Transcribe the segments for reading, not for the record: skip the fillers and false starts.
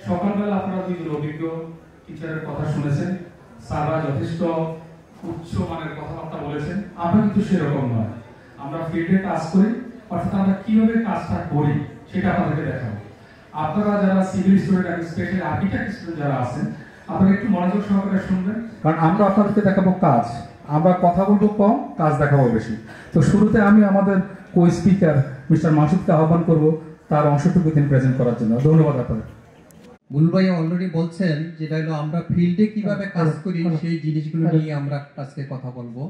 সকালবেলা আপনারা দুজন অভিজ্ঞ টিচারের কথা শুনেছেন, স্যাররা যথেষ্ট উচ্চ মানের কথাবার্তা বলেছেন। আমরা কিন্তু সেরকম নয়, আমরা ফিল্ডে কাজ করি, অর্থাৎ আমরা কিভাবে কাজটা করি সেটা আপনাদেরকে দেখাবো। আপনারা যারা সিভিল স্টুডেন্ট এবং স্পেশাল আর্কিটেক্ট স্টুডেন্ট যারা আছেন, আপনারা একটু মনোযোগ সহকারে শুনবেন, কারণ আমরা আপনাদেরকে দেখাবো কাজ। আমরা কথা বলবো কম, কাজ দেখাবো বেশি। তো শুরুতে আমি আমাদের কো স্পিকার মিস্টার মাসুদকে আহ্বান করব তার অংশটুকু তিনি প্রেজেন্ট করার জন্য। ধন্যবাদ আপনাদের। বুল ভাই অলরেডি বলছেন, যেটা হলো আমরা ফিল্ডে কিভাবে কাজ করি সেই জিনিসগুলো নিয়ে আমরা আজকে কথা বলবো।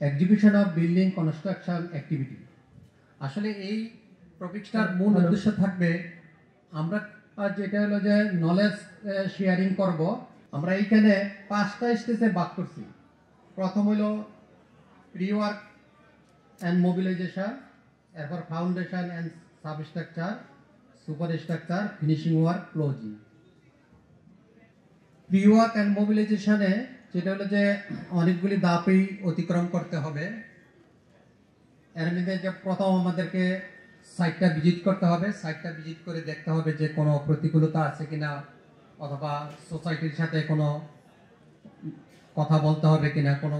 Exhibition of building construction activity, আসলে এই টপিকটার মূল উদ্দেশ্য থাকবে আমরা যেটা হলো যে নলেজ শেয়ারিং করব। আমরা এইখানে 5টা স্টেজে ভাগ করছি। প্রথম হলো প্রি ওয়ার্ক অ্যান্ড মোবিলাইজেশন, এরপর foundation and substructure, superstructure, finishing work, closing. Pre work and মোবিলাইজেশনে যেটা হলো যে অনেকগুলি ধাপই অতিক্রম করতে হবে। এর মধ্যে যে প্রথম আমাদেরকে সাইটটা ভিজিট করতে হবে। সাইটটা ভিজিট করে দেখতে হবে যে কোনো প্রতিকূলতা আছে কিনা, অথবা সোসাইটির সাথে কোনো কথা বলতে হবে কিনা, কোনো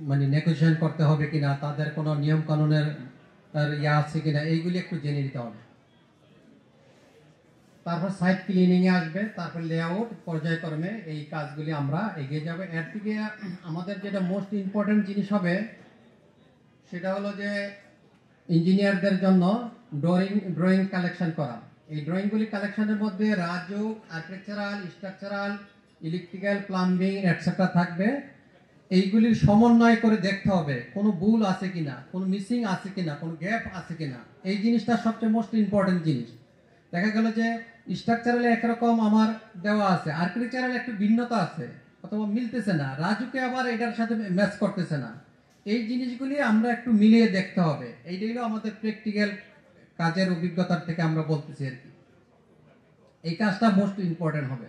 মানে নেগোসিয়েশন করতে হবে কিনা, তাদের কোনো নিয়ম কানুনের ইয়া আছে কিনা, এইগুলি একটু জেনে নিতে হবে। তারপর সাইট ক্লিনিং এ আসবে, তারপর লেআউট, পর্যায়ক্রমে এই কাজগুলি আমরা এগিয়ে যাব। এর থেকে আমাদের যেটা মোস্ট ইম্পর্টেন্ট জিনিস হবে সেটা হলো যে ইঞ্জিনিয়ারদের জন্য ড্রয়িং কালেকশন করা। এই ড্রয়িংগুলি কালেকশনের মধ্যে RAJUK, architectural, structural, electrical, plumbing etcetera থাকবে। এইগুলির সমন্বয় করে দেখতে হবে কোনো ভুল আছে কিনা, কোনো মিসিং আছে কিনা, কোনো গ্যাপ আছে কিনা। এই জিনিসটা সবচেয়ে মোস্ট ইম্পর্টেন্ট জিনিস। দেখা গেল যে স্ট্রাকচারালে একরকম আমার দেওয়া আছে, আর্কিটেকচারাল একটু ভিন্নতা আছে অথবা মিলতেছে না, রাজুকে আবার এটার সাথে ম্যাচ করতেছে না। এই জিনিসগুলি আমরা একটু মিলিয়ে দেখতে হবে। এইটাই হলো আমাদের প্র্যাকটিক্যাল কাজের অভিজ্ঞতার থেকে আমরা বলতেছি আর কি। এই কাজটা মোস্ট ইম্পর্টেন্ট হবে।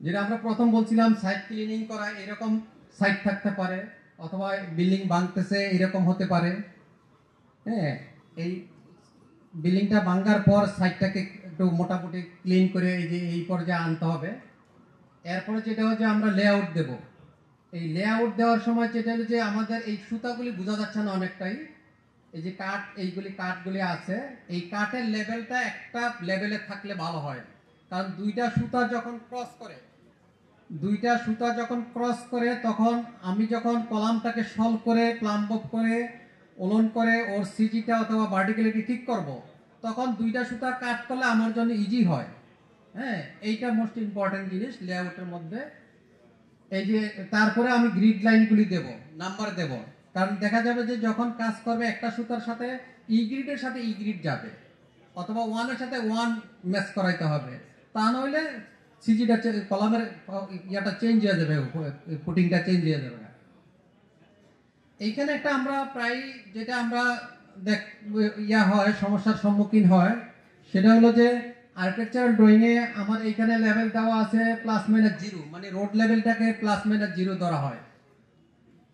যেটা আমরা প্রথম বলছিলাম সাইট ক্লিনিং করা, এরকম সাইট থাকতে পারে, অথবা বিল্ডিং ভাঙতেছে এরকম হতে পারে। হ্যাঁ, এই বিল্ডিংটা ভাঙার পর সাইটটাকে একটু মোটামুটি ক্লিন করে এই যে এই পর্যায়ে আনতে হবে। এরপরে যেটা হচ্ছে আমরা লেআউট দেব। এই লেআউট দেওয়ার সময় যেটা হলো যে আমাদের এই সুতাগুলি বোঝা যাচ্ছে না অনেকটাই। এই যে এইগুলি কাঠগুলি আছে, এই কাঠের লেভেলটা একটা লেভেলে থাকলে ভালো হয়। কারণ দুইটা সুতা যখন ক্রস করে তখন আমি যখন কলামটাকে সলভ করে প্লাম্ব আপ করে ওলন করে ওর সিজিটা অথবা ভার্টিক্যালিটি ঠিক করব, তখন দুইটা সুতা কাট করলে আমার জন্য ইজি হয়। হ্যাঁ, এইটা মোস্ট ইম্পর্টেন্ট জিনিস লেআউটের মধ্যে। এই যে তারপরে আমি গ্রিড লাইনগুলি দেব, নাম্বার দেব। কারণ দেখা যাবে যে যখন কাজ করবে একটা সুতার সাথে ই গ্রিডের সাথে ই গ্রিড যাবে, অথবা ওয়ানের সাথে ওয়ান ম্যাচ করাইতে হবে। তা নইলে সিজিটা কলামের ইয়াটা চেঞ্জ হয়ে যাবে, ফুটিংটা চেঞ্জ হয়ে যাবে। এইখানে একটা আমরা প্রায় যেটা আমরা সমস্যার সম্মুখীন হয় সেটা হলো যে আর্কিটেকচারাল ড্রয়িং এ আমার এইখানে লেভেল দেওয়া আছে +-0, মানে রোড লেভেলটাকে +-0 ধরা হয়।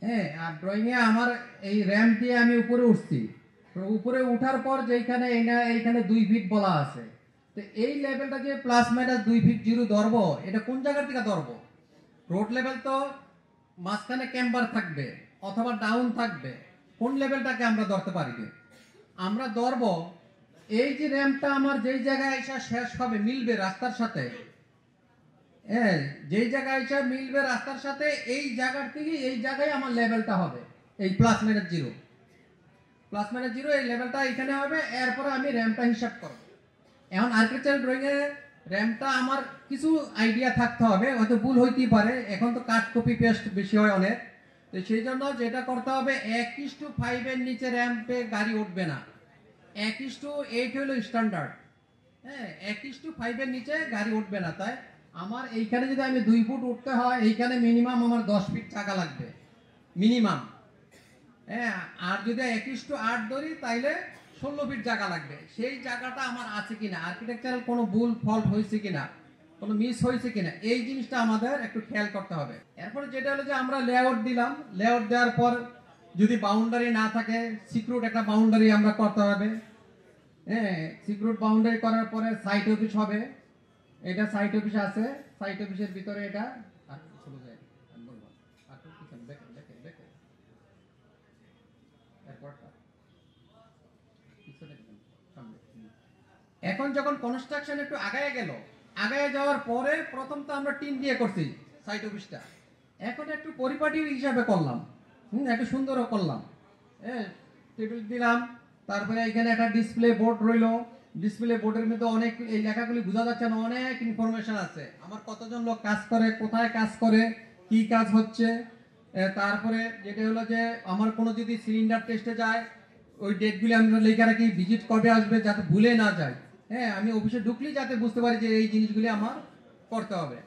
হ্যাঁ, আর ড্রয়িং এ আমার এই র্যাম্প দিয়ে আমি উপরে উঠছি, উপরে উঠার পর যেখানে এইখানে 2 ফিট বলা আছে, তো এই লেভেলটা যে +-2 ফিট 0 ধরবো, এটা কোন জায়গা থেকে ধরবো? রোড লেভেল তো মাঝখানে ক্যাম্বার থাকবে অথবা ডাউন থাকবে, কোন লেভেলটাকে আমরা ধরতে পারি? আমরা ধরবো এই যে র্যাম্পটা আমার যেই জায়গায় এসে শেষ হবে, মিলবে রাস্তার সাথে, হ্যাঁ, যেই জায়গায় এসে মিলবে রাস্তার সাথে, এই জায়গার থেকে এই জায়গায় আমার লেভেলটা হবে এই +-0 এই লেভেলটা এখানে হবে। এরপরে আমি র্যাম্পটা হিসাব করব। এখন আর্কিটেকচারাল ড্রয়িং এ র্যাম্পটা আমার কিছু আইডিয়া থাকতে হবে, হয়তো ভুল হইতেই পারে, এখন তো কাট কপি পেস্ট বেশি হয় অনেক। তো সেই জন্য যেটা করতে হবে 1:5 এর নিচে র্যাম্পে গাড়ি উঠবে না, 1:8 হলো স্ট্যান্ডার্ড। হ্যাঁ, 1:5 এর নিচে গাড়ি উঠবে না। তাই আমার এইখানে যদি আমি 2 ফুট উঠতে হয়, এইখানে মিনিমাম আমার 10 ফিট জায়গা লাগবে মিনিমাম। হ্যাঁ, আর যদি 1:8 ধরি তাইলে 16 ফিট জায়গা লাগবে। সেই জায়গাটা আমার আছে কিনা, আর্কিটেকচারাল কোনো ভুল ফল্ট হয়েছে কিনা, কোনো মিস হয়েছে কিনা এই জিনিসটা আমাদের একটু খেয়াল করতে হবে। এরপরে যেটা হলো যে আমরা লেআউট দিলাম, লেআউট দেওয়ার পর যদি বাউন্ডারি না থাকে সিক্যুর একটা বাউন্ডারি আমরা করতে হবে। হ্যাঁ, সিক্যুর বাউন্ডারি করার পরে সাইট অফিস হবে। এটা সাইট অফিস আছে, সাইট অফিসের ভিতরে এটা আর চলে যায় আমি বলবো আর কিছু দেখে দেখে দেখে এরপরটা পিছনে দেখুন, সামনে। এখন যখন কনস্ট্রাকশন একটু আগায় গেল, আগায় যাওয়ার পরে প্রথম তো আমরা টিন দিয়ে করছি সাইট অফিসটা, এখন একটু পরিপাটি হিসাবে করলাম, একটু সুন্দরও করলাম। হ্যাঁ, টেবিল দিলাম, তারপরে এখানে একটা ডিসপ্লে বোর্ড রইলো। ডিসপ্লে বোর্ডের মধ্যে অনেক এই লেখাগুলি বোঝা যাচ্ছে না, অনেক ইনফরমেশন আছে, আমার কতজন লোক কাজ করে, কোথায় কাজ করে, কি কাজ হচ্ছে। তারপরে যেটা হলো যে আমার কোনো যদি সিলিন্ডার টেস্টে যায় ওই ডেটগুলি আমি লেখা রাখি, ভিজিট কবে আসবে যাতে ভুলে না যায়। হ্যাঁ, আমি অফিসে ঢুকলেই যাতে বুঝতে পারি যে এই জিনিসগুলি আমার করতে হবে।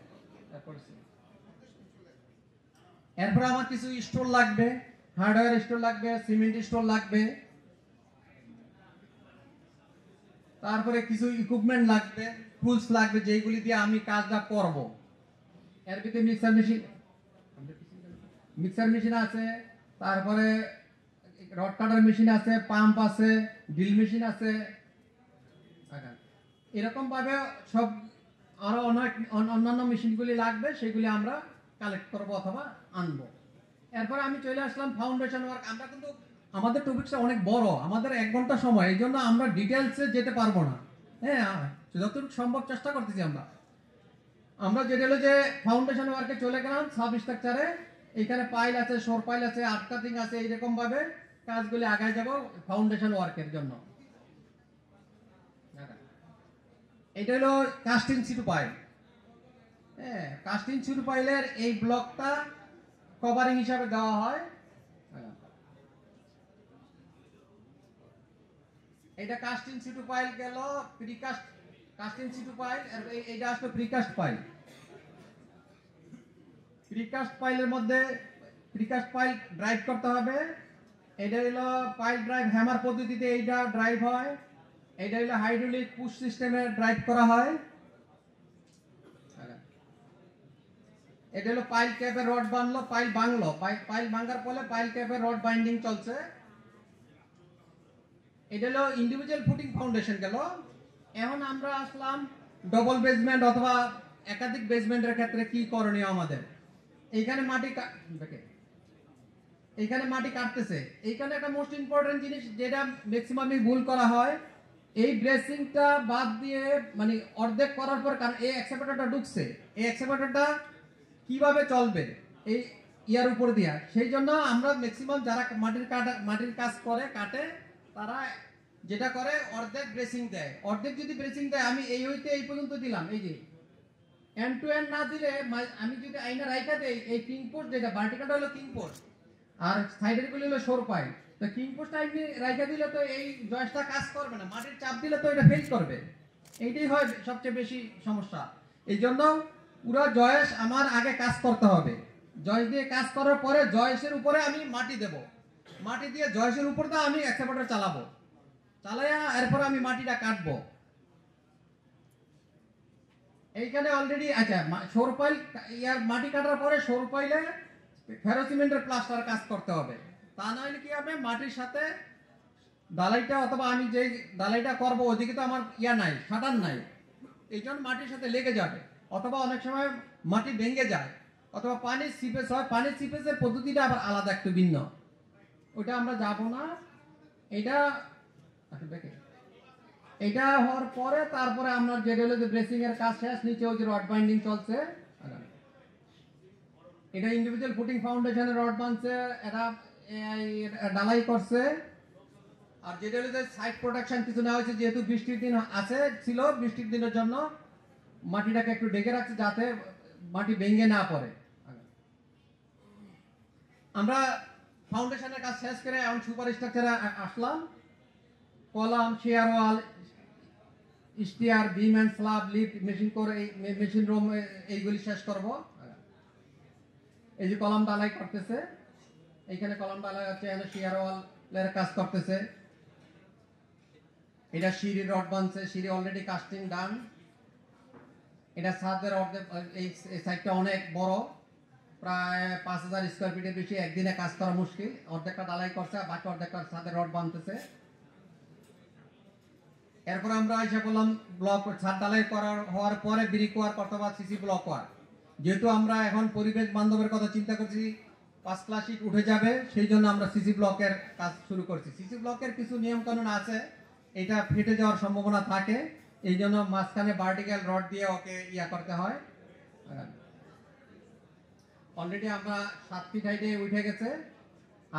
এরপরে আমার কিছু স্টোর লাগবে, হার্ডওয়্যার স্টোর লাগবে, সিমেন্ট স্টোর লাগবে, তারপরে কিছু ইকুইপমেন্ট লাগবে, টুলস লাগবে যেগুলি দিয়ে আমি কাজটা করব। এর ভিতরে মিক্সার মেশিন আছে, তারপরে রড কাটার মেশিন আছে, পাম্প আছে, ড্রিল মেশিন আছে। এরকম ভাবে সব আরো অনেক অন্যান্য মেশিনগুলি লাগবে, সেগুলি আমরা কালেক্ট করব অথবা আনবো। এরপর আমি চলে আসলাম ফাউন্ডেশন ওয়ার্ক। আমরা কিন্তু আমাদের টপিকটা অনেক বড়, আমাদের 1 ঘন্টা সময়, এই জন্য আমরা ডিটেলসে যেতে পারবো না। হ্যাঁ, যতটুকু সম্ভব চেষ্টা করতেছি আমরা যেটা হলো যে ফাউন্ডেশন ওয়ার্কে চলে গেলাম সাব স্ট্রাকচারে। এখানে পাইল আছে, শোর পাইল আছে, আর্ট কাটিং আছে, এইরকম ভাবে কাজগুলি আগায় যাব ফাউন্ডেশন ওয়ার্কের জন্য। এটা হলো কাস্টিং সিটু পাইল। হ্যাঁ, কাস্টিং সিটু পাইলের এই ব্লকটা কভারিং হিসাবে দেওয়া হয়। এটা কাস্টিং সিটু পাইল গেল, প্রিকাস্ট কাস্টিং সিটু পাইল, আর এইটা আসলে প্রিকাস্ট পাইল। প্রিকাস্ট পাইলের মধ্যে প্রিকাস্ট পাইল ড্রাইভ করতে হবে। এটা হলো পাইল ড্রাইভ হ্যামার পদ্ধতিতে এইটা ড্রাইভ হয়। এটা হলো হাইড্রোলিক পুশ সিস্টেমে ড্রাইভ করা হয়। এটা হলো পাইল ক্যাপের রড বানলো, পাইল ভাঙলো, পাইল ভাঙার ফলে পাইল ক্যাপের রড বাইন্ডিং চলছে। এটা হলো ইন্ডিভিজুয়াল ফুটিং ফাউন্ডেশন গেল। এখন আমরা আসলাম ডবল বেসমেন্ট অথবা একাধিক বেসমেন্টের ক্ষেত্রে কি করণীয় আমাদের। এইখানে মাটি কাটতেছে, এইখানে একটা মোস্ট ইম্পর্টেন্ট জিনিস যেটা ম্যাক্সিমামই ভুল করা হয়, এই ব্রেসিংটা বাদ দিয়ে মানে অর্ধেক করার পর, কারণ এই এক্সেপ্টারটা ঢুকছে, এই এক্সেপ্টারটা কিভাবে চলবে এই ইয়ার উপর দিয়া, সেই জন্য আমরা ম্যাক্সিমাম যারা মাটির কাজ করে কাটে, তারা যেটা করে অর্ধেক ব্রেসিং দেয়। অর্ধেক যদি ব্রেসিং দেয়, আমি এই হইতে এই পর্যন্ত দিলাম, এই যে এন্ড টু এন্ড না দিলে আমি যদি আইনা রাইখা দেই, এই কিং পোস্ট যেটা ভার্টিক্যালটা হলো কিং পোস্ট আর সাইডের গুলো হলো শোর পাইল, তো কিং পোস্ট আমি রাইখা দিলে তো এই জয়েসটা কাজ করবে না, মাটির চাপ দিলে তো এটা ফেল করবে। এইটাই হয় সবচেয়ে বেশি সমস্যা। এই জন্য পুরো জয়েস আমার আগে কাজ করতে হবে। জয়েস দিয়ে কাজ করার পরে জয়েসের উপরে আমি মাটি দেব, মাটি দিয়ে জয়েসের উপর দিয়ে আমি এক্সেপ্টার চালাবো, চালাইয়া এরপর আমি মাটিটা কাটবো। এইখানে অলরেডি আচ্ছা শোর পাইল ইয়ার মাটি কাটার পরে শোর পাইলে ফেরো সিমেন্টের প্লাস্টার কাজ করতে হবে, তা নইলে কি হবে মাটির সাথে ডালাইটা অথবা আমি যে ডালাইটা করব ওদিকে তো আমার ইয়া নাই, শাটার নাই, এই জন্য মাটির সাথে লেগে যাবে, অথবা অনেক সময় মাটি ভেঙে যায়, অথবা পানির সিপেজ হয়। পানির সিপেজের পদ্ধতিটা আবার আলাদা একটু ভিন্ন, ওটা আমরা যাব না। এটা এটা হওয়ার পরে তারপরে আমরা যেটা হলো যে ব্রেসিং এর কাজ শেষ, নিচে ওই যে রড বাইন্ডিং চলছে। এটা ইন্ডিভিজুয়াল ফুটিং ফাউন্ডেশনের রড বানছে, এরা ডালাই করছে। আর যেটা হলো যে সাইড প্রোটেকশন কিছু নেওয়া হয়েছে, যেহেতু বৃষ্টির দিন ছিল, বৃষ্টির দিনের জন্য মাটিটাকে একটু ঢেকে রাখছে যাতে মাটি ভেঙে না পড়ে। আমরা ফাউন্ডেশনের কাজ শেষ করে এখন সুপার স্ট্রাকচারে আসলাম। Column, shear wall, stair, beam and slab, lift, machine করে মেশিন রুম এইগুলি শেষ করব। এই যে কলাম ডালাই করতেছে, এইখানে কলাম ডালাই হচ্ছে, এখানে শেয়ার ওয়ালের কাজ করতেছে। এটা সিঁড়ি রড বানছে, সিঁড়ি অলরেডি কাস্টিং ডান। এটা ছাদের অর্ধেক, এই সাইডটা অনেক বড়, প্রায় 5000 স্কোয়ার ফিটের বেশি, একদিনে কাজ করা মুশকিল। অর্ধেকটা ঢালাই করছে, বাকি অর্ধেকটা ছাদের রড বাঁধতেছে। এরপর আমরা এসে বললাম ব্লক ছাদ ঢালাই হওয়ার পরে ব্রিক ওয়ার্ক অথবা সিসি ব্লক ওয়ার্ক। যেহেতু আমরা এখন পরিবেশ বান্ধবের কথা চিন্তা করছি, 5 ক্লাস ইট উঠে যাবে, সেই জন্য আমরা সিসি ব্লকের কাজ শুরু করছি। সিসি ব্লকের কিছু নিয়ম কানুন আছে, এটা ফেটে যাওয়ার সম্ভাবনা থাকে, এই জন্য মাঝখানে ভার্টিক্যাল রড দিয়ে ওকে ইয়া করতে হয়। অলরেডি আমরা 7 ফিট হাইটে উঠে গেছে।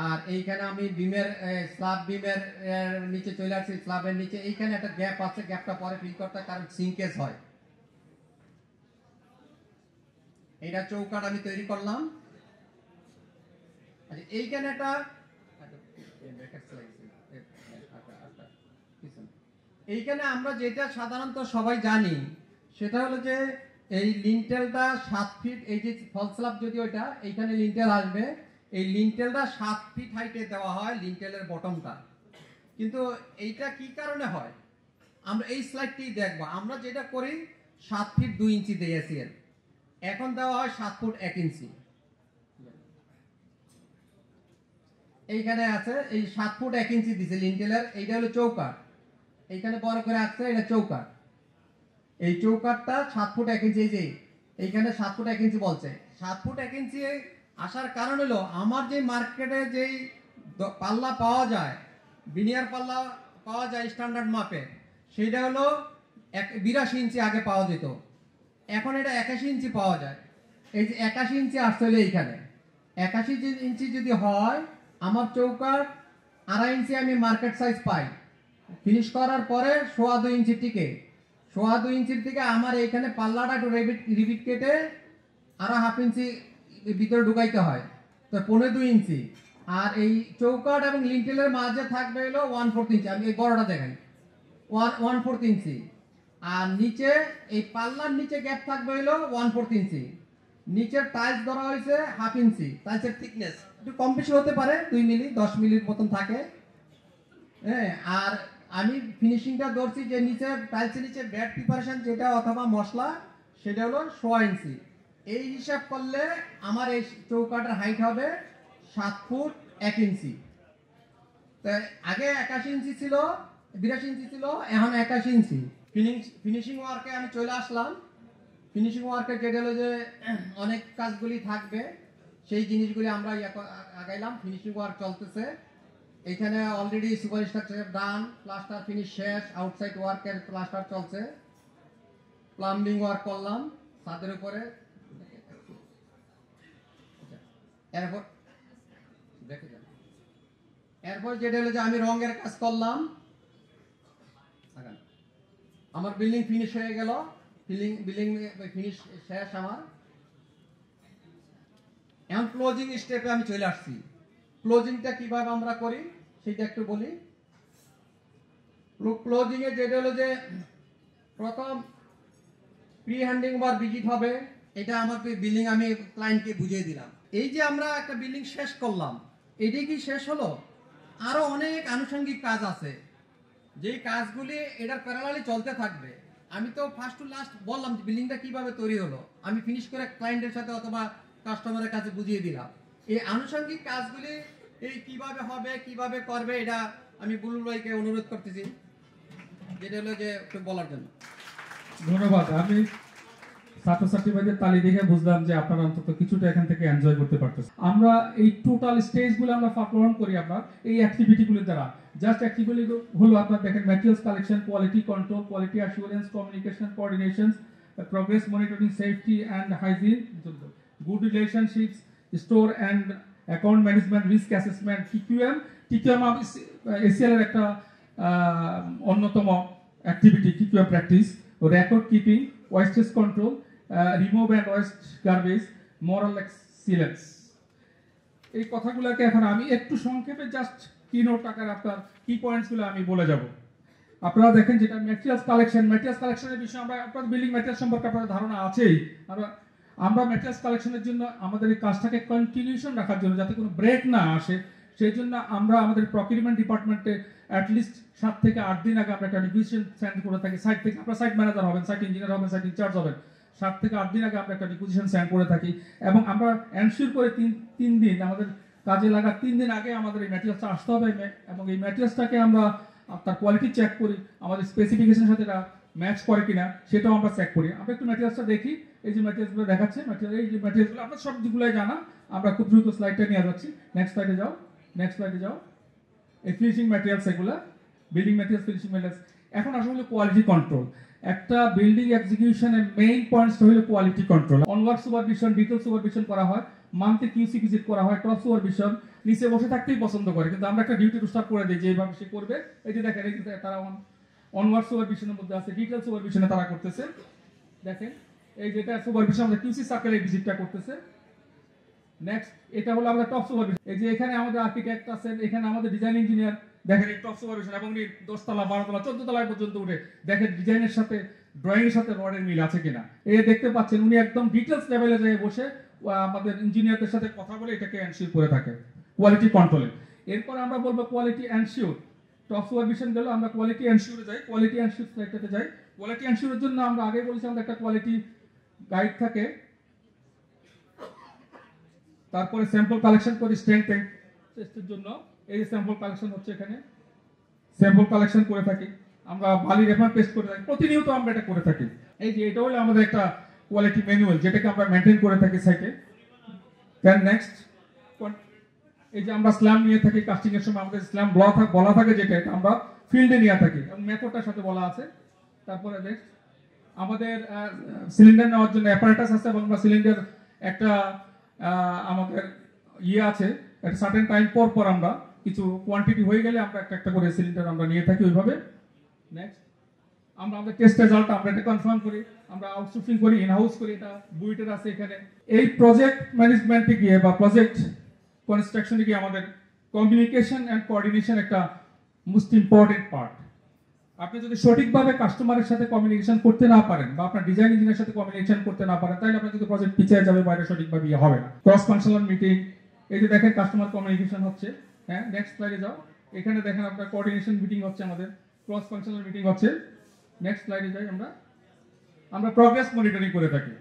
আর এইখানে আমি বিমের স্ল্যাব বিমের নিচে চলে আসছি। স্ল্যাবের নিচে এইখানে একটা গ্যাপ আছে, গ্যাপটা পরে ফিল করতে হয়, কারণ সিঙ্কেজ হয়। এইটা চৌকাঠ আমি তৈরি করলাম। আচ্ছা, এইখানে একটা এইখানে আমরা যেটা সাধারণত সবাই জানি সেটা হলো যে এই লিন্টেলটা 7 ফিট, এই যে ফল স্ল্যাব যদি ওইটা এইখানে লিন্টেল আসবে, এই লিন্টেলটা 7 ফিট হাইটে দেওয়া হয়, লিন্টেলের বটমটা। কিন্তু এইটা কি কারণে হয় আমরা এই স্লাইডটি দেখব। আমরা যেটা করি 7 ফিট 2 ইঞ্চি দিয়েছি, এখন দেওয়া হয় 7 ফুট 1 ইঞ্চি। এইখানে আছে এই 7 ফুট 1 ইঞ্চি দিছে লিন্টেলের। এইটা হলো চৌকাঠ, এইখানে বড় করে আসছে, এটা চৌকাঠ। এই চৌকাঠটা 7 ফুট 1 ইঞ্চি, এই যে এইখানে 7 ফুট 1 ইঞ্চি বলছে। 7 ফুট 1 ইঞ্চি আসার কারণ হলো আমার যে মার্কেটে যেই পাল্লা পাওয়া যায়, বিনিয়ার পাল্লা পাওয়া যায় স্ট্যান্ডার্ড মাপে, সেইটা হলো 82 ইঞ্চি আগে পাওয়া যেত, এখন এটা 81 ইঞ্চি পাওয়া যায়। এই যে 81 ইঞ্চি আসতে হলে এইখানে 81 ইঞ্চি যদি হয়, আমার চৌকাঠ 2.5 ইঞ্চি আমি মার্কেট সাইজ পাই। ফিনিশ করার পরে 2.25 ইঞ্চি টিকে, 2.25 ইঞ্চির থেকে আমার এইখানে পাল্লাটা একটু রিবিট কেটে 2.5 ইঞ্চি ভিতরে ঢুকাইতে হয়, তো 2.25 ইঞ্চি। আর এই চৌকাঠ এবং লিন্টেলের মাঝে থাকবে হলো 1/4 ইঞ্চি। আমি এই বড়টা দেখেন 1/4 ইঞ্চি। আর নিচে এই পাল্লার নিচে গ্যাপ থাকবে হলো 1/4 ইঞ্চি। নিচের টাইলস ধরা হয়েছে 1/2 ইঞ্চি। টাইলসের থিকনেস একটু কম বেশি হতে পারে, 2 মিলি 10 মিলির মতন থাকে। হ্যাঁ, আর আমি ফিনিশিংটা ধরছি যে নিচে টাইলসের নিচে ব্যাড প্রিপারেশন যেটা অথবা মশলা, সেটা হলো 1.5 ইঞ্চি। এই হিসাব করলে আমার এই চৌকাঠের হাইট হবে 7 ফুট 1 ইঞ্চি। তো আগে 81 ইঞ্চি ছিল, 82 ইঞ্চি ছিল, এখন 81 ইঞ্চি। ফিনিশিং ওয়ার্কে আমি চলে আসলাম। ফিনিশিং ওয়ার্কে যেটা হলো যে অনেক কাজগুলি থাকবে, সেই জিনিসগুলি আমরা আগাইলাম। ফিনিশিং ওয়ার্ক চলতেছে। এখানে অলরেডি সুপার স্ট্রাকচার ডান, প্লাস্টার ফিনিশ শেষ, আউটসাইড ওয়ার্কের প্লাস্টার চলছে, প্লাম্বিং ওয়ার্ক করলাম ছাদের উপরে। এরপর যেটা হলো যে আমি রঙের কাজ করলাম। আমার বিল্ডিং ফিনিশ হয়ে গেল, বিল্ডিং ফিনিশ শেষ আমার। এখন ক্লোজিং স্টেপে আমি চলে আসছি। ক্লোজিংটা কিভাবে আমরা করি সেটা একটু বলি। ক্লোজিং এ যেটা হলো যে প্রথম প্রি হ্যান্ডিং ওভার ভিজিট হবে। এটা আমার বিল্ডিং আমি ক্লায়েন্টকে বুঝিয়ে দিলাম। এই যে আমরা একটা বিল্ডিং শেষ করলাম, এটাই কি শেষ হলো? আরো অনেক আনুষঙ্গিক কাজ আছে, যেই কাজগুলি এটার প্যারালালি চলতে থাকবে। আমি তো ফার্স্ট টু লাস্ট বললাম যে বিল্ডিংটা কিভাবে তৈরি হলো, আমি ফিনিশ করে ক্লায়েন্টের সাথে অথবা কাস্টমারের কাছে বুঝিয়ে দিলাম। এই আনুষঙ্গিক কাজগুলি এই কিভাবে হবে, কিভাবে করবে, এটা আমি বুলবুল ভাইকে অনুরোধ করতেছি যেটা হলো যে একটু বলার জন্য। ধন্যবাদ। আমি ছাত্রছাত্রী ভাইদের তালি দেখে বুঝলাম যে আপনারা অন্তত কিছুটা এখান থেকে এনজয় করতে পারতেছেন। আমরা এই টোটাল স্টেজগুলো আমরা পালন করি আমরা এই অ্যাক্টিভিটিগুলোর দ্বারা। জাস্ট অ্যাক্টিভিটি হলো আপনারা দেখেন materials collection, quality control, quality assurance, communication, coordination, progress monitoring, safety and hygiene, good relationships, store and account management, risk assessment, TQM. TQM ACL এর একটা অন্যতম activity, TQM practice, record keeping, wastage control, remove and waste garbage, moral excellence. এই কথাগুলোকে এখন আমি একটু সংক্ষেপে just কি নোট আকারে আপনার কি পয়েন্টসগুলো আমি বলে যাব। আপনারা দেখেন যেটা ম্যাটেরিয়ালস কালেকশন, ম্যাটেরিয়ালস কালেকশনের বিষয়ে আমরা আপনার বিল্ডিং ম্যাটেরিয়াল সম্পর্কে আপনার ধারণা আছেই। আমরা ম্যাটেরিয়ালস কালেকশনের জন্য আমাদের এই কাজটাকে কন্টিনিউশন রাখার জন্য, যাতে কোনো ব্রেক না আসে, সেই জন্য আমরা আমাদের প্রকিউরমেন্ট ডিপার্টমেন্টে অ্যাটলিস্ট 7 থেকে 8 দিন আগে আমরা একটা রিভিশন সেন্ড করে থাকি। সাইট থেকে আপনারা সাইট ম্যানেজার হবেন, সাইট ইঞ্জিনিয়ার হবেন, সাইট ইনচার্জ হবেন, 7 থেকে 8 দিন আগে আমরা একটা রিকুইজিশন সেন্ড করে থাকি, এবং আমরা এনশিওর করে তিন দিন আমাদের কাজে লাগা 3 দিন আগে আমাদের এই ম্যাটেরিয়ালসটা আসতে হবে, এবং এই ম্যাটেরিয়ালসটাকে আমরা তার কোয়ালিটি চেক করি, আমাদের স্পেসিফিকেশনের সাথে এটা ম্যাচ করে কিনা সেটাও আমরা চেক করি। আমরা একটু ম্যাটেরিয়ালসটা দেখি, এই যে ম্যাটেরিয়ালসগুলো দেখাচ্ছে, এই যে ম্যাটেরিয়ালসগুলো আপনার সবগুলোই জানা। আমরা খুব দ্রুত স্লাইডটা নিয়ে যাচ্ছি, নেক্সট স্লাইডে যাও। এই ফিনিশিং ম্যাটেরিয়ালস, এগুলা বিল্ডিং ম্যাটেরিয়ালস, ফিনিশিং ম্যাটেরিয়ালস। এখন আসলে কোয়ালিটি কন্ট্রোল, একটা বিল্ডিং এক্সিকিউশনের মেইন পয়েন্টস হলো quality control. Onward supervision, detail supervision করা হয়, মান্থলি কিউসি ভিজিট করা হয়, টপ সুপারভিশন। নিচে বসে থাকতেই পছন্দ করে, কিন্তু আমরা একটা ডিউটি রুস্টার করে দিই যে এইভাবে সে করবে। এই যে দেখেন, এই যে তারা অনওয়ার্ড সুপারভিশনের মধ্যে আছে, ডিটেল সুপারভিশনে তারা করতেছে। দেখেন এই যেটা সুপারভিশন, আমরা কিউসি সার্কেলের ভিজিটটা করতেছে। নেক্সট এটা হলো আমাদের টপ সুপারভিশন। এই যে এখানে আমাদের আর্কিটেক্ট আছেন, এখানে আমাদের ডিজাইন ইঞ্জিনিয়ার, দেখেন এই টপ সুপারভিশন, এবং 10 তলা 12 তলা 14 তলায় পর্যন্ত উঠে দেখেন ডিজাইনের সাথে ড্রয়িং এর সাথে রডের মিল আছে কিনা। এই দেখতে পাচ্ছেন উনি একদম ডিটেলস লেভেলে যায় বসে আমাদের ইঞ্জিনিয়ারদের সাথে কথা বলে এটাকে এনশিওর করে থাকে কোয়ালিটি কন্ট্রোলে। এরপর আমরা বলবো কোয়ালিটি এনশিওর। টপ সুপারভিশন গেল, আমরা কোয়ালিটি এনশিওরে যাই, কোয়ালিটি এনশিওর স্লাইডটাতে যাই। কোয়ালিটি এনশিওরের জন্য আমরা আগে বলেছি আমাদের একটা কোয়ালিটি গাইড থাকে, তারপরে স্যাম্পল কালেকশন করি স্ট্রেংথ টেস্টের জন্য। এই যে স্যাম্পল কালেকশন হচ্ছে, এখানে স্যাম্পল কালেকশন করে থাকি আমরা, বালি রেফার টেস্ট করে থাকি, প্রতিনিয়ত আমরা এটা করে থাকি। এই যে এটা হলো আমাদের একটা কোয়ালিটি ম্যানুয়াল, যেটাকে আমরা মেনটেন করে থাকি সাইটে। দেন নেক্সট, এই যে আমরা স্ল্যাম নিয়ে থাকি কাস্টিং এর সময়, আমাদের স্ল্যাম বলা থাকে যেটা, এটা আমরা ফিল্ডে নিয়ে থাকি এবং মেথডটার সাথে বলা আছে। তারপরে নেক্সট আমাদের সিলিন্ডার নেওয়ার জন্য অ্যাপারেটাস আছে, এবং আমরা সিলিন্ডার একটা আমাদের আছে, একটা সার্টেন টাইম পর আমরা কিছু কোয়ান্টিটি হয়ে গেলে আমরা একটা করে সিলিন্ডার আমরা নিয়ে থাকি ওইভাবে। নেক্সট আমরা আমাদের টেস্ট রেজাল্ট আমরা এটা কনফার্ম করি, আমরা আউটসোর্সিং করি, ইন হাউস করি, এটা বুয়েটের আছে এখানে। এই প্রজেক্ট ম্যানেজমেন্টে গিয়ে বা প্রজেক্ট কনস্ট্রাকশনে গিয়ে আমাদের কমিউনিকেশন এন্ড কোঅর্ডিনেশন একটা মোস্ট ইম্পর্টেন্ট পার্ট। আপনি যদি সঠিকভাবে কাস্টমারের সাথে কমিউনিকেশন করতে না পারেন, বা আপনার ডিজাইন ইঞ্জিনিয়ারের সাথে কমিউনিকেশন করতে না পারেন, তাহলে আপনার কিন্তু প্রজেক্ট পিছিয়ে যাবে, বাইরে সঠিকভাবে হবে না। ক্রস ফাংশনাল মিটিং, এই যে দেখেন কাস্টমার কমিউনিকেশন হচ্ছে। হ্যাঁ, নেক্সট স্লাইডে যাও, এখানে দেখেন আপনার কোঅর্ডিনেশন মিটিং হচ্ছে, আমাদের ক্রস ফাংশনাল মিটিং হচ্ছে। নেক্সট স্লাইডে যাই, আমরা প্রগ্রেস মনিটরিং করে থাকি।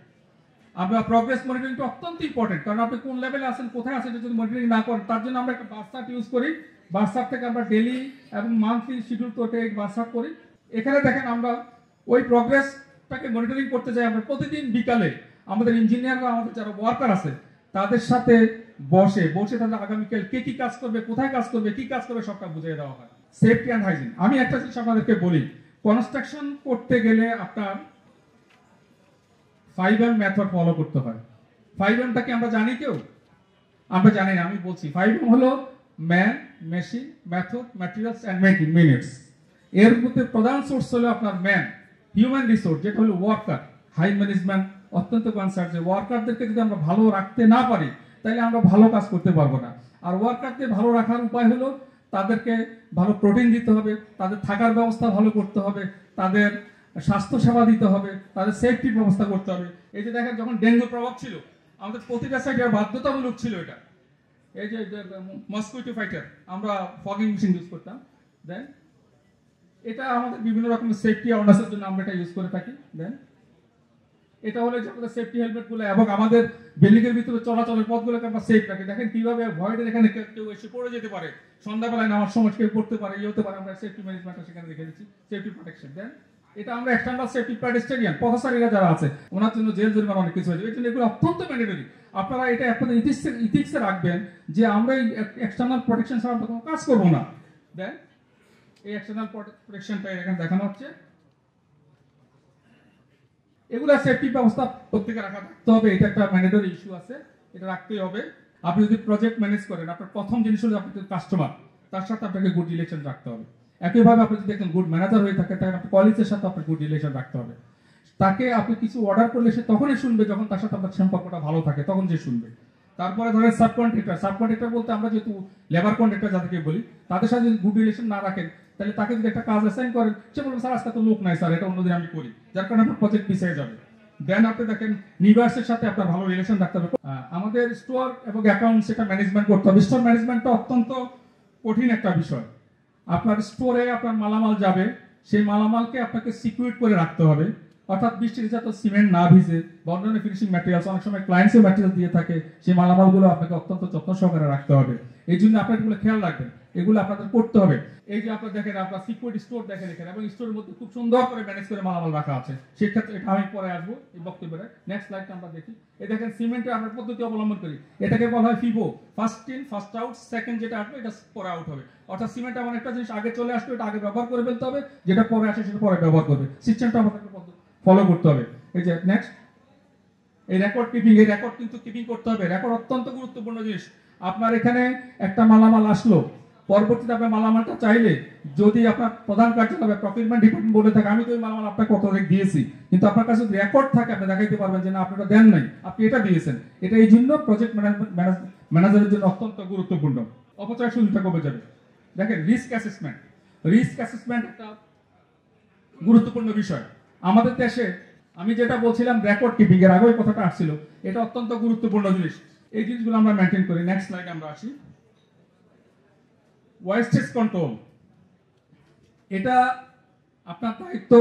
আমরা প্রগ্রেস মনিটরিংটা অত্যন্ত ইম্পর্টেন্ট, কারণ আপনি কোন লেভেলে আছেন, কোথায় আছেন, যদি মনিটরিং না করেন, তার জন্য আমরা একটা বার্সাট ইউজ করি। বার্সাট থেকে আমরা ডেইলি এবং মান্থলি শিডিউল করে বার্সাট করি। এখানে দেখেন আমরা ওই প্রগ্রেসটাকে মনিটরিং করতে যাই। আমরা প্রতিদিন বিকালে আমাদের ইঞ্জিনিয়াররা, আমাদের যারা ওয়ার্কার আছে, তাদের সাথে বসে তাদের আগামীকাল কে কি কাজ করবে, কোথায় কাজ করবে, কি কাজ করবে, সবটা বুঝিয়ে দেওয়া হয়। সেফটি অ্যান্ড হাইজিন, আমি একটা জিনিস আপনাদেরকে বলি, কনস্ট্রাকশন করতে গেলে আপনার 5M মেথড ফলো করতে হয়। 5Mটাকে আমরা জানি কেউ? আমরা জানি না, আমি বলছি। 5M হলো man, machine, method, materials and minutes. এর মধ্যে প্রধান সোর্স হলো আপনার ম্যান, হিউম্যান রিসোর্স, যেটা হলো ওয়ার্কার। হাই ম্যানেজমেন্ট অত্যন্ত কনসার্ন যে ওয়ার্কারদেরকে যদি আমরা ভালো রাখতে না পারি, তাহলে আমরা ভালো কাজ করতে পারবো না। আর ওয়ার্কারদের ভালো রাখার উপায় হলো তাদেরকে ভালো প্রোটিন দিতে হবে, তাদের থাকার ব্যবস্থা ভালো করতে হবে, তাদের স্বাস্থ্য সেবা দিতে হবে, তাদের সেফটির ব্যবস্থা করতে হবে। এই যে দেখেন, যখন ডেঙ্গুর প্রভাব ছিল, আমাদের প্রতিটা সাইডে বাধ্যতামূলক ছিল এটা। এই যে মসকুইটো ফাইটার, আমরা ফগিং মেশিন ইউজ করতাম। দেন এটা আমাদের বিভিন্ন রকমের সেফটি অ্যাওয়ারনেসের জন্য আমরা এটা ইউজ করে থাকি। দেন এটা হলো যে আমাদের সেফটি হেলমেটগুলো, এবং আমাদের বিল্ডিং এর ভিতরে চলাচলের পথগুলোকে আমরা সেফ রাখি। দেখেন কিভাবে ভয়েডের এখানে কেউ এসে পড়ে যেতে পারে, সন্ধ্যাবেলায় নামার সময় কেউ পড়তে পারে, হতে পারে, আমরা সেফটি ম্যানেজমেন্টটা সেখানে রেখে দিচ্ছি, সেফটি প্রোটেকশন। দেন এটা আমরা এক্সটার্নাল সেফটি প্যাডেস্ট্রিয়ান পথচারীরা যারা আছে, ওনার জন্য জেল জরিমানা অনেক কিছু হয়েছে। এই জন্য এগুলো অত্যন্ত ম্যান্ডেটরি। আপনারা এটা আপনাদের ইথিক্সে রাখবেন যে আমরা এই এক্সটার্নাল প্রোটেকশন ছাড়া কোনো কাজ করবো না। দেন এই এক্সটার্নাল প্রোটেকশনটা এখানে দেখানো হচ্ছে। এগুলো সেফটি ব্যবস্থা প্রত্যেকে রাখতে হবে, এটা একটা ম্যান্ডেটরি ইস্যু আছে, এটা রাখতেই হবে। আপনি যদি প্রজেক্ট ম্যানেজ করেন, আপনার প্রথম জিনিস হলো আপনার কাস্টমার, তার সাথে আপনাকে গুড রিলেশন রাখতে হবে। একইভাবে আপনি যদি একজন গুড ম্যানেজার হয়ে থাকে, তাহলে আপনার কলিগের সাথে আপনার গুড রিলেশন রাখতে হবে। তাকে আপনি কিছু অর্ডার করলে সে তখনই শুনবে যখন তার সাথে আপনার সম্পর্কটা ভালো থাকে, তখন সে শুনবে। তারপরে ধরেন সাবকন্ট্রাক্টর বলতে আমরা যেহেতু লেবার কন্ট্রাক্টর যাদেরকে বলি, তাদের সাথে যদি গুড রিলেশন না রাখেন, তাহলে তাকে যদি একটা কাজ অ্যাসাইন করেন, সে বলবে স্যার আজকে তো লোক নাই স্যার, এটা অন্যদিন আমি করি, যার কারণে আপনার প্রজেক্ট পিছিয়ে যাবে। দেন আপনি দেখেন নিবাসের সাথে আপনার ভালো রিলেশন রাখতে হবে। আমাদের স্টোর এবং অ্যাকাউন্ট সেটা ম্যানেজমেন্ট করতে হবে। স্টোর ম্যানেজমেন্টটা অত্যন্ত কঠিন একটা বিষয়। আপনার স্টোরে আপনার মালামাল যাবে, সেই মালামালকে আপনাকে সিকিউর করে রাখতে হবে। অর্থাৎ বৃষ্টিতে যাতে সিমেন্ট না ভিজে বা অন্যান্য ফিনিশিং ম্যাটেরিয়ালস, অনেক সময় ক্লায়েন্টসের ম্যাটেরিয়াল দিয়ে থাকে, সেই মালামালগুলো আপনাকে অত্যন্ত যত্ন সহকারে রাখতে হবে। এই জন্য আপনার এগুলো খেয়াল রাখবেন, এগুলো আপনাদের করতে হবে। এই যে আপনারা দেখেন, আপনার সিকিউরিটি স্টোর দেখেন এখানে, এবং স্টোরের মধ্যে খুব সুন্দর করে ম্যানেজ করে মালামাল রাখা আছে। সেক্ষেত্রে এটা আমি পরে আসবো এই বক্তব্যে। নেক্সট স্লাইডটা আমরা দেখি। এই দেখেন সিমেন্টের আমরা পদ্ধতি অবলম্বন করি, এটাকে বলা হয় ফিবো, first in first out, second যেটা আসবে এটা পরে আউট হবে। অর্থাৎ সিমেন্ট এমন একটা জিনিস আগে চলে আসবে, এটা আগে ব্যবহার করে ফেলতে হবে, যেটা পরে আসে সেটা পরে ব্যবহার করবে। সিস্টেমটা আমাদেরকে ফলো করতে হবে। এই যে নেক্সট, এই রেকর্ড কিপিং, এই রেকর্ড কিন্তু কিপিং করতে হবে। রেকর্ড অত্যন্ত গুরুত্বপূর্ণ জিনিস। আপনার এখানে একটা মালামাল আসলো, পরবর্তীতে আপনার মালামালটা চাইলে যদি আপনার প্রধান কার্যালয় প্রকিউরমেন্ট ডিপার্টমেন্ট বলে থাকে আমি তো ওই মালামাল আপনাকে কত রেট দিয়েছি, কিন্তু আপনার কাছে যদি রেকর্ড থাকে আপনি দেখাইতে পারবেন যে না আপনি এটা দেন নাই, আপনি এটা দিয়েছেন। এটা এই জন্য প্রজেক্ট ম্যানেজারের জন্য অত্যন্ত গুরুত্বপূর্ণ। অপচয় সুবিধা কমে যাবে। দেখেন রিস্ক অ্যাসেসমেন্ট, রিস্ক অ্যাসেসমেন্ট একটা গুরুত্বপূর্ণ বিষয় আমাদের দেশে। আমি যেটা বলছিলাম রেকর্ড কিপিং, এর আগে ওই কথাটা আসছিল, এটা অত্যন্ত গুরুত্বপূর্ণ জিনিস। এই জিনিসগুলো আমরা মেনটেন করি। নেক্সট স্লাইডে আমরা আসি। ওয়েস্টেজ কন্ট্রোল, এটা আপনার দায়িত্ব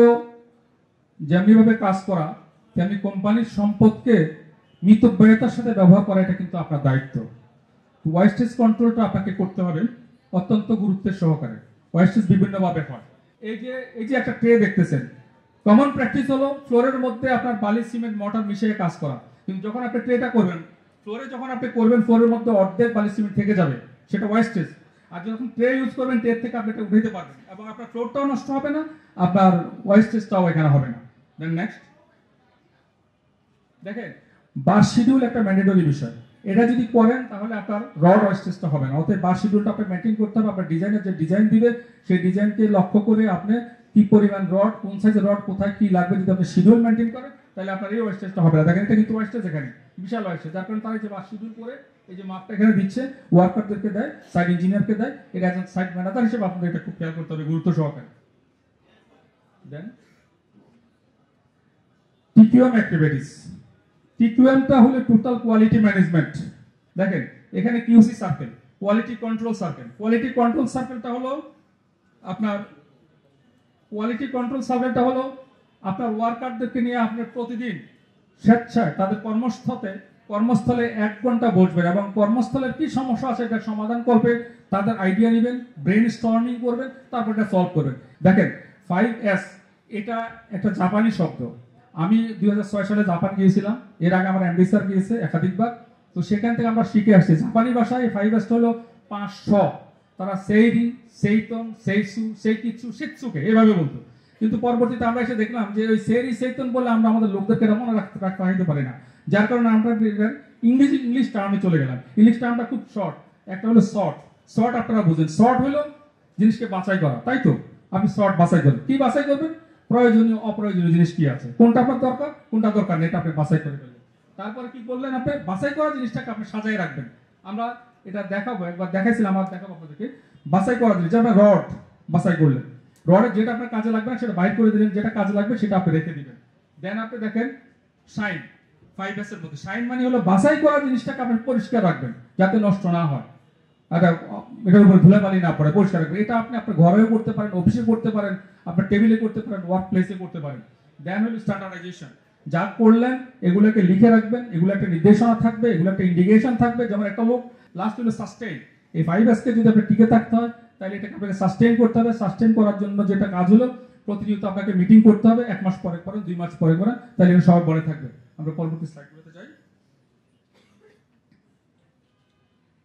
যেমনিভাবে কাজ করা, তেমনি কোম্পানির সম্পদকে মিতব্যয়তার সাথে ব্যবহার করা, এটা কিন্তু আপনার দায়িত্ব। ওয়েস্টেজ কন্ট্রোলটা আপনাকে করতে হবে অত্যন্ত গুরুত্বের সহকারে। ওয়েস্টেজ বিভিন্নভাবে হয়। এই যে একটা ট্রে দেখতেছেন, কমন প্র্যাকটিস হলো ফ্লোরের মধ্যে আপনার বালি সিমেন্ট মর্টার মিশিয়ে কাজ করা, কিন্তু যখন আপনি ট্রেটা করবেন, ফ্লোরে যখন আপনি করবেন ফ্লোরের মধ্যে অর্ধেক বালি সিমেন্ট থেকে যাবে, সেটা ওয়েস্টেজ। আর যখন ট্রে ইউজ করবেন ট্রে থেকে আপনি এটা উঠাইতে পারবেন, এবং আপনার ফ্লোরটাও নষ্ট হবে না, আপনার ওয়েস্টেজটাও এখানে হবে না। দেন নেক্সট দেখেন, বার শিডিউল একটা ম্যান্ডেটরি বিষয়। এটা যদি করেন তাহলে আপনার রড ওয়েস্টেজটা হবে না। অতএব বার শিডিউলটা আপনি মেনটেন করতে হবে। আপনার ডিজাইনের যে ডিজাইন দিবে সেই ডিজাইনকে লক্ষ্য করে আপনি কি পরিমাণ রড, কোন সাইজের রড, কোথায় কি লাগবে, যদি আপনি শিডিউল মেনটেন করেন তাহলে আপনার এই ওয়েস্টেজটা হবে না। দেখেন এটা কিন্তু ওয়েস্টেজ, এখানে বিশাল ওয়েস্টেজ, যার কারণে তারা যে বার শিডিউল করে এই যে মাপটা এখানে দিচ্ছে, ওয়ার্কারদেরকে দেয়, সাইট ইঞ্জিনিয়ারকে দেয়, এটা একজন সাইট ম্যানেজার হিসেবে আপনাদের এটা খুব খেয়াল করতে হবে গুরুত্ব সহকারে। দেন টিকিউএম অ্যাক্টিভিটিস, টিকিউএমটা হলো টোটাল কোয়ালিটি ম্যানেজমেন্ট। দেখেন এখানে QC circle, quality control circle. Quality control সার্কেলটা হলো আপনার আপনার ওয়ার্কারদেরকে নিয়ে আপনি প্রতিদিন স্বেচ্ছায় তাদের কর্মস্থলে 1 ঘন্টা বসবেন এবং কর্মস্থলের কি সমস্যা আছে এটা সমাধান করবে, তাদের আইডিয়া নেবেন, ব্রেন স্টর্মিং করবেন, তারপর এটা সলভ করবেন। দেখেন 5S এটা একটা জাপানি শব্দ। আমি 2006 সালে জাপান গিয়েছিলাম, এর আগে আমার এমডি স্যার গিয়েছে একাধিকবার, তো সেখান থেকে আমরা শিখে আসছি জাপানি ভাষায় 5S হলো 500। তারা সেইরি, সেইতন, সেইসু, সেইকিচ্ছু, শিৎসুকে এভাবে বলতো। কিন্তু পরবর্তীতে আমরা এসে দেখলাম যে ওই সেইরি সেইতন বলে আমরা আমাদের লোকদেরকে মনে রাখতে পারি না, যার কারণে আমরা ইংলিশ টার্মে চলে গেলাম। ইংলিশ টার্মটা খুব শর্ট, একটা হলো শর্ট আপনারা বুঝেন, শর্ট হলো জিনিসকে বাছাই করা, তাই তো? আপনি শর্ট বাছাই করবেন, কি বাছাই করবেন? প্রয়োজনীয় অপ্রয়োজনীয় জিনিস কি আছে, কোনটা আপনার দরকার, কোনটা দরকার নেই, এটা আপনি বাছাই করে ফেলবেন। তারপরে কি করলেন, আপনি বাছাই করা জিনিসটাকে আপনি সাজায় রাখবেন। আমরা এটা দেখাবো, একবার দেখাইছিলাম, আমার দেখাবো আপনাদেরকে। বাছাই করা জিনিস, যেমন রড বাছাই করলেন, রডের যেটা আপনার কাজে লাগবে সেটা বাইর করে দিলেন, যেটা কাজে লাগবে সেটা আপনি রেখে দিবেন। দেন আপনি দেখেন শাইন, 5S এর মধ্যে শাইন মানে হলো বাছাই করা জিনিসটাকে আপনি পরিষ্কার রাখবেন যাতে নষ্ট না হয়, এটার উপর ধুলাবালি না পড়ে, পরিষ্কার রাখবেন। এটা আপনি আপনার ঘরেও করতে পারেন, অফিসে করতে পারেন, আপনার টেবিলে করতে পারেন, ওয়ার্ক প্লেসে করতে পারেন। দেন হলো স্ট্যান্ডার্ডাইজেশন, যা করলেন এগুলোকে লিখে রাখবেন, এগুলো একটা নির্দেশনা থাকবে, এগুলো একটা ইন্ডিকেশন থাকবে, যেমন একটা লোক। লাস্ট হলো সাস্টেইন, এই 5S কে যদি আপনি টিকে থাকতে হয় তাহলে এটাকে আপনাকে সাস্টেইন করতে হবে। সাস্টেইন করার জন্য যেটা কাজ হলো প্রতিনিয়ত আপনাকে মিটিং করতে হবে, 1 মাস পরে করেন, 2 মাস পরে করেন, তাহলে এটা সবাই বলে থাকবে। আমরা পরবর্তী স্লাইডগুলোতে যাই।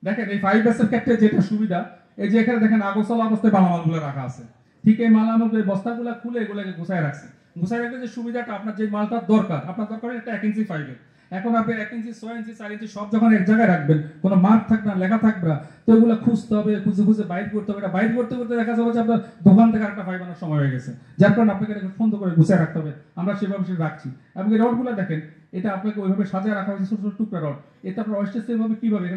দেখেন এই 5S এর ক্ষেত্রে যেটা সুবিধা, এই যে এখানে দেখেন আগোছালো অবস্থায় মালামালগুলো রাখা আছে, ঠিক এই মালামালগুলো বস্তাগুলো খুলে এগুলোকে গুছায় রাখছে। গুছায় রাখলে যে সুবিধাটা, আপনার যে মালটার দরকার, আপনার দরকার একটা 1 ইঞ্চি ফাইবার, এখন আপনি 1 ইঞ্চি, 6 ইঞ্চি, 4 ইঞ্চি সব যখন এক জায়গায় রাখবেন, কোনো মার্ক থাকবে না, লেখা থাকবে না, তো এগুলো খুঁজতে হবে, খুঁজে বাইট করতে হবে। এটা বাইট করতে দেখা যাবে যে আপনার দোকান থেকে একটা ফাইবার আনার সময় হয়ে গেছে, যার কারণে আপনাকে এটা সুন্দর করে গুছায় রাখতে হবে। আমরা সেভাবে সেটা রাখছি। এবং এই রডগুলো দেখেন, এটা আপনাকে ওইভাবে সাজায় রাখা হয়েছে, ছোট ছোট টুকরা রড। এটা আপনার ওয়েস্টেজ সেভাবে কিভাবে,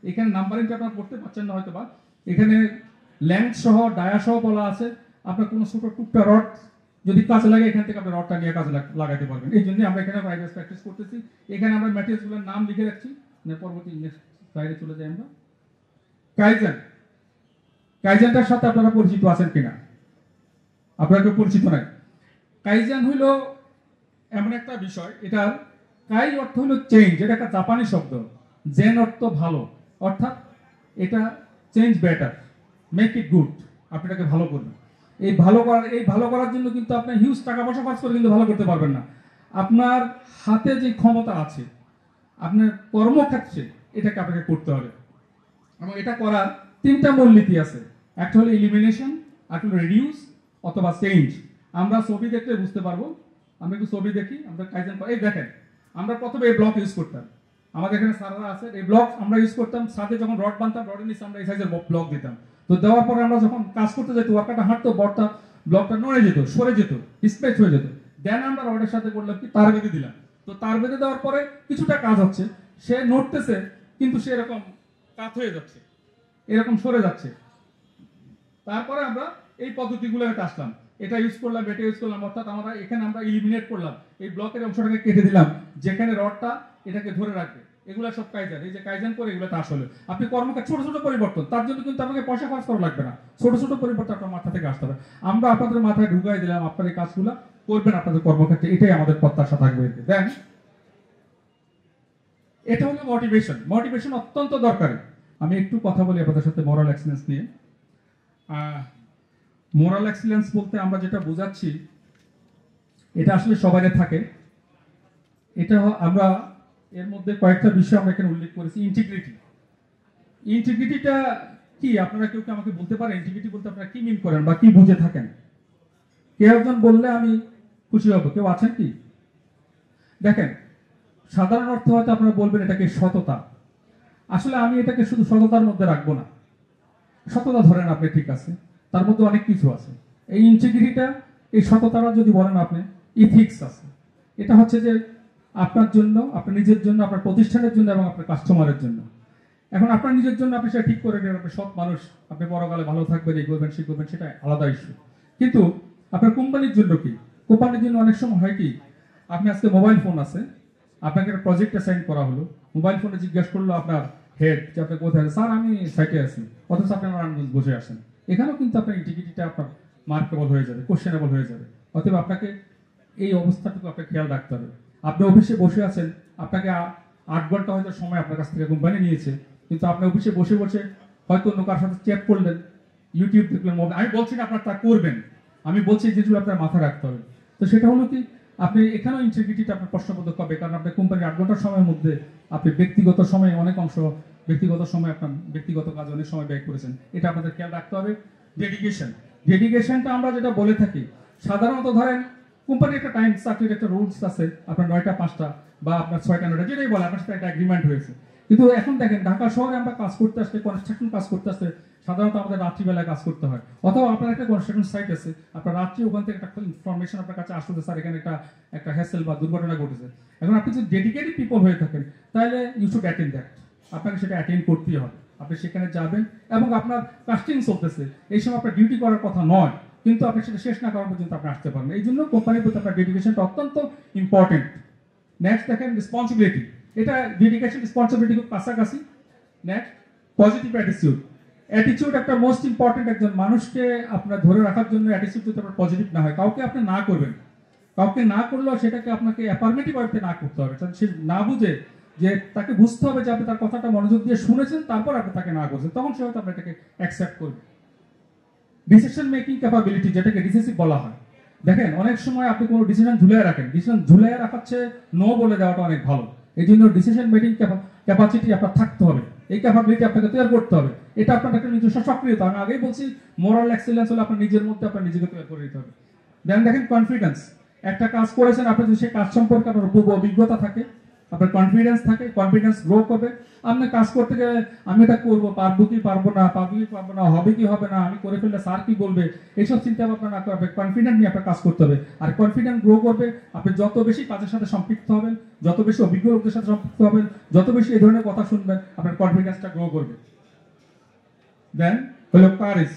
এখানে নাম্বারিংটা আপনারা করতে পারছেন না হয়তো বা, এখানে লেন্থ সহ ডায়া সহ বলা আছে। আপনার কোনো ছোট টুকরা রড যদি কাজে লাগে, এখান থেকে আপনি রডটা নিয়ে কাজে লাগাতে পারবেন। এই জন্য আমরা এখানে 5S প্র্যাকটিস করতেছি। এখানে আমরা ম্যাটেরিয়ালসগুলোর নাম লিখে রাখছি। পরবর্তী নেক্সট স্লাইডে চলে যাই আমরা। কাইজেনটার সাথে আপনারা পরিচিত আছেন কিনা? আপনারা কেউ পরিচিত নাই? কাইজেন হইল এমন একটা বিষয়, এটার কাই অর্থ হলো চেঞ্জ, এটা একটা জাপানি শব্দ। জেন অর্থ ভালো, অর্থাৎ এটা change better, make it good, আপনি এটাকে ভালো করবেন। এই ভালো করার জন্য কিন্তু আপনি হিউজ টাকা পয়সা খরচ করে কিন্তু ভালো করতে পারবেন না। আপনার হাতে যে ক্ষমতা আছে, আপনার কর্মক্ষেত্রে এটাকে আপনাকে করতে হবে। এবং এটা করার তিনটা মূলনীতি আছে, একটা হলো এলিমিনেশন, একটা হলো রিডিউস অথবা চেঞ্জ। আমরা ছবি দেখলে বুঝতে পারবো। আমরা একটু ছবি দেখি, আমরা কাইজেন এই দেখেন, আমরা প্রথমে এই ব্লক ইউজ করতাম, আমাদের এখানে সাররা আছে, এই ব্লক আমরা ইউজ করতাম। সাথে যখন রড বানতাম, রডের নিচে আমরা এই সাইজের ব্লক দিতাম। তো দেওয়ার পরে আমরা যখন কাজ করতে যেত, ওয়ার্কারটা হাঁটতো, ব্লকটা নড়ে যেত, সরে যেত, স্পেস হয়ে যেত। দেন আমরা রডের সাথে করলাম কি, তার বেঁধে দিলাম। তো তার বেঁধে দেওয়ার পরে কিছুটা কাজ হচ্ছে, সে নড়তেছে কিন্তু সে এরকম কাত হয়ে যাচ্ছে, এরকম সরে যাচ্ছে। তারপরে আমরা এই পদ্ধতিগুলো আসলাম, এটা ইউজ করলাম, এটা ইউজ করলাম, অর্থাৎ আমরা এখানে আমরা ইলিমিনেট করলাম, এই ব্লকের অংশটাকে কেটে দিলাম, যেখানে রডটা এটাকে ধরে রাখবে। এগুলো সব কাইজান, এই যে কাইজান করে এগুলো তা আসলে আপনি কর্মকার ছোট ছোট পরিবর্তন, তার জন্য কিন্তু আপনাকে পয়সা খরচ করা লাগবে না, ছোট ছোট পরিবর্তন আপনার মাথা থেকে আসতে হবে। আমরা আপনাদের মাথায় ঢুকাই দিলাম, আপনার এই কাজগুলো করবেন আপনাদের কর্মক্ষেত্রে, এটাই আমাদের প্রত্যাশা থাকবে। দেন এটা হলো মোটিভেশন। মোটিভেশন অত্যন্ত দরকারি। আমি একটু কথা বলি আপনাদের সাথে মোরাল এক্সিলেন্স নিয়ে। মোরাল এক্সিলেন্স বলতে আমরা যেটা বোঝাচ্ছি, এটা আসলে সবাইরে থাকে। এটা আমরা এর মধ্যে কয়েকটা বিষয় আমরা এখানে উল্লেখ করেছি। ইন্টিগ্রিটি, ইন্টিগ্রিটিটা কি আপনারা কেউ আমাকে বলতে পারেন? ইন্টিগ্রিটি বলতে আপনারা কি মিন করেন বা কি বুঝে থাকেন? কেউ একজন বললে আমি খুশি হব। কেউ আছেন কি? দেখেন, সাধারণ অর্থ হয়তো আপনারা বলবেন এটাকে সততা। আসলে আমি এটাকে শুধু সততার মধ্যে রাখবো না। সততা ধরেন আপনি, ঠিক আছে, তার মধ্যে অনেক কিছু আছে। এই ইন্টিগ্রিটিটা, এই সততাটা যদি বলেন আপনি, ইথিক্স আছে। এটা হচ্ছে যে আপনার জন্য, আপনার নিজের জন্য, আপনার প্রতিষ্ঠানের জন্য এবং আপনার কাস্টমারের জন্য। এখন আপনার নিজের জন্য আপনি সেটা ঠিক করে নেন, আপনি সৎ মানুষ, আপনি পরকালে ভালো থাকবেন, এই করবেন সেই করবেন, সেটা আলাদা ইস্যু। কিন্তু আপনার কোম্পানির জন্য কি? কোম্পানির জন্য অনেক সময় হয় কি, আপনি আজকে মোবাইল ফোন আছে, আপনাকে একটা প্রজেক্ট অ্যাসাইন করা হলো, মোবাইল ফোনে জিজ্ঞাসা করলো আপনার হেড যে আপনি কোথায়? স্যার আমি সাইটে আছি। অথচ আপনি নারায়ণগঞ্জ বসে আসেন। এখানেও কিন্তু আপনার ইন্টিগ্রিটিটা আপনার মার্কেবল হয়ে যাবে, কোশ্চেনেবল হয়ে যাবে। অতএব আপনাকে এই অবস্থাটুকু আপনাকে খেয়াল রাখতে হবে। আপনি অফিসে বসে আছেন, আপনাকে 8 ঘন্টা হয়তো সময় আপনার কাছ থেকে কোম্পানি নিয়েছে, কিন্তু আপনি অফিসে বসে বসে হয়তো অন্য কার সাথে চ্যাট করলেন, ইউটিউব দেখলেন, মোবাইল। আমি বলছি না আপনার তা করবেন, আমি বলছি যে যেগুলো আপনার মাথায় রাখতে হবে। তো সেটা হলো কি, আপনি এখানেও ইন্টিগ্রিটিটা আপনার প্রশ্নবোধক হবে, কারণ আপনার কোম্পানির 8 ঘন্টার সময়ের মধ্যে আপনি ব্যক্তিগত সময়ে অনেক অংশ, ব্যক্তিগত সময় আপনার ব্যক্তিগত কাজ অনেক সময় ব্যয় করেছেন। এটা আপনাদের খেয়াল রাখতে হবে। ডেডিকেশন, ডেডিকেশনটা আমরা যেটা বলে থাকি, সাধারণত ধরেন কোম্পানির একটা টাইম, চাকরির একটা রুলস আছে, আপনার 9টা 5টা বা আপনার 6টা 9টা, যেটাই বলে, আপনার সাথে একটা এগ্রিমেন্ট হয়েছে। কিন্তু এখন দেখেন, ঢাকা শহরে আমরা কাজ করতে আসলে, কনস্ট্রাকশন কাজ করতে আসলে সাধারণত আমাদের রাত্রিবেলায় কাজ করতে হয়। অথবা আপনার একটা কনস্ট্রাকশন সাইট আছে, আপনার রাত্রি ওখান থেকে একটা ইনফরমেশন আপনার কাছে আসতে, স্যার এখানে একটা হ্যাসেল বা দুর্ঘটনা ঘটেছে। এখন আপনি যদি ডেডিকেটেড পিপল হয়ে থাকেন, তাহলে ইউ শুড অ্যাটেন্ড দ্যাট, আপনাকে সেটা অ্যাটেন্ড করতেই হবে। আপনি সেখানে যাবেন এবং আপনার কাস্টিং চলতেছে, এই সময় আপনার ডিউটি করার কথা নয়, কিন্তু আপনি সেটা শেষ না করার পর্যন্ত আপনি আসতে পারবেন। এই জন্য কোম্পানির প্রতি আপনার ডেডিকেশনটা অত্যন্ত ইম্পর্টেন্ট। নেক্সট দেখেন রেসপন্সিবিলিটি, এটা ডেডিকেশন রেসপন্সিবিলিটি খুব কাছাকাছি। Next positive attitude. অ্যাটিটিউড একটা মোস্ট ইম্পর্টেন্ট। একজন মানুষকে আপনার ধরে রাখার জন্য অ্যাটিটিউড যদি আপনার পজিটিভ না হয়, কাউকে আপনি না করবেন, কাউকে না করলেও সেটাকে আপনাকে অ্যাফার্মেটিভ ওয়েতে না করতে হবে। সে না বুঝে, যে তাকে বুঝতে হবে যে আপনি তার কথাটা মনোযোগ দিয়ে শুনেছেন, তারপর আপনি তাকে না করছেন, তখন সে হয়তো আপনি এটাকে অ্যাকসেপ্ট করবে। ডিসিশন মেকিং ক্যাপাবিলিটি, যেটাকে ডিসিসিভ বলা হয়। দেখেন, অনেক সময় আপনি কোনো ডিসিশন ঝুলিয়ে রাখেন, ডিসিশন ঝুলিয়ে রাখার চেয়ে নো বলে দেওয়াটা অনেক ভালো। এই জন্য ডিসিশন মেকিং ক্যাপাসিটি আপনার থাকতে হবে, এই ক্যাপাবিলিটি আপনাকে তৈরি করতে হবে। এটা আপনার একটা নিজস্ব সক্রিয়তা। আমি আগেই বলছি, মোরাল এক্সেলেন্স হলে আপনার নিজের মধ্যে আপনার নিজেকে তৈরি করে দিতে হবে। দেন দেখেন কনফিডেন্স। একটা কাজ করেছেন, আপনার যদি সেই কাজ সম্পর্কে আপনার পূর্ব অভিজ্ঞতা থাকে, আপনার কনফিডেন্স থাকে, কনফিডেন্স গ্রো করবে। আপনি কাজ করতে গেলে আমি এটা করবো, পারবো কি পারবো না, হবে কি হবে না, আমি করে ফেললে স্যার কি বলবে, এইসব চিন্তা ভাবনা না করে কনফিডেন্ট নিয়ে আপনার কাজ করতে হবে। আর কনফিডেন্স গ্রো করবে আপনি যত বেশি কাজের সাথে সম্পৃক্ত হবেন, যত বেশি অভিজ্ঞ লোকদের সাথে সম্পৃক্ত হবেন, যত বেশি এই ধরনের কথা শুনবেন, আপনার কনফিডেন্সটা গ্রো করবে। দেন হলো কারেজ।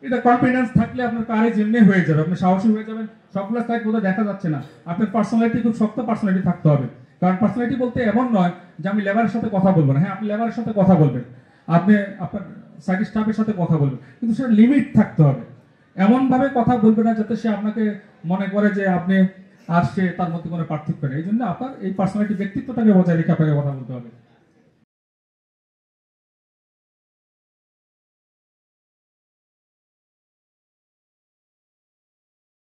এটা কনফিডেন্স থাকলে আপনার কারেজ এমনি হয়ে যাবে, আপনি সাহসী হয়ে যাবেন। সবগুলো সাইড বোধহয় দেখা যাচ্ছে না। আপনার পার্সোনালিটি খুব শক্ত পার্সোনালিটি থাকতে হবে। কারণ পার্সোনালিটি বলতে এমন নয় যে আমি লেবারের সাথে কথা বলবো না। হ্যাঁ, আপনি লেবারের সাথে কথা বলবেন, আপনি আপনার সাইড স্টাফের সাথে কথা বলবেন, কিন্তু সেটা লিমিট থাকতে হবে। এমন ভাবে কথা বলবে না যাতে সে আপনাকে মনে করে যে আপনি আর সে তার মধ্যে কোনো পার্থক্য নেই। এই জন্য আপনার এই পার্সোনালিটি ব্যক্তিত্বটাকে বজায় রেখে আপনাকে কথা বলতে হবে।